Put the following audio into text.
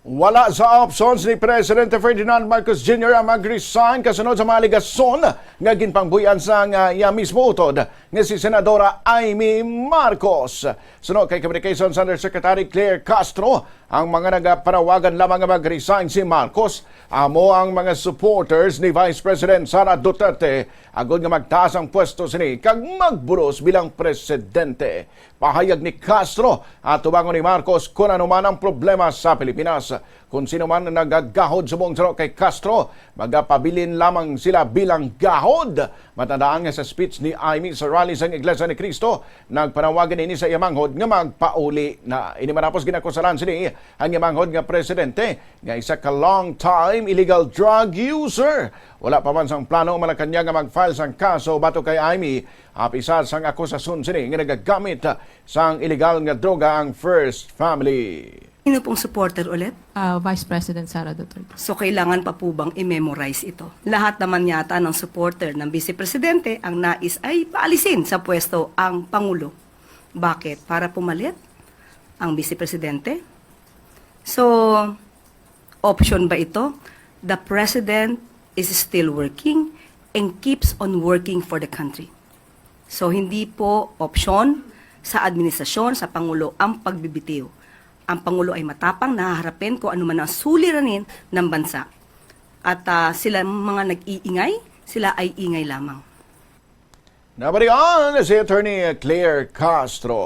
Wala sa options ni Presidente Ferdinand Marcos Jr. ang mag-resign kasunod sa mga aligasyon nga ginpangbuyan sa iya mismo utod nga si Senadora Amy Marcos. Sunod kay Communications Undersecretary Claire Castro, ang mga nagapanawagan lamang nga mag-resign si Marcos amo ang mga supporters ni Vice President Sara Duterte agod nga magtaas ang pwesto sini kag magburos bilang presidente. Pahayag ni Castro at tubangon ni Marcos kung ano man ang problema sa Pilipinas. Kung sino man nagagahod sa buong sarok kay Castro, magapabilin lamang sila bilang gahod. Matandaan nga sa speech ni Amy sa rally sa Iglesia ni Cristo, nagpanawagan ini sa iyamanghod nga magpauli na inimanapos ginakusalan sini ang iyamanghod nga presidente nga isa ka long time illegal drug user. Wala pa man sang plano malakanya nga mag-file sang kaso bato kay Amy apisar sang akusasyon sini nga nagagamit sang illegal nga droga ang First Family. Sino pong supporter ulit? Vice President Sara Duterte. So kailangan pa po bang i-memorize ito? Lahat naman yata ng supporter ng Vice Presidente ang nais ay paalisin sa pwesto ang Pangulo. Bakit? Para pumalit ang Vice Presidente? So, option ba ito? The President is still working and keeps on working for the country. So, hindi po option sa administrasyon, sa Pangulo ang pagbibitiw. Ang Pangulo ay matapang, nahaharapin kung ano man ang suliranin ng bansa. At sila mga nag-iingay, sila ay ingay lamang. Nabalikan si Attorney Claire Castro.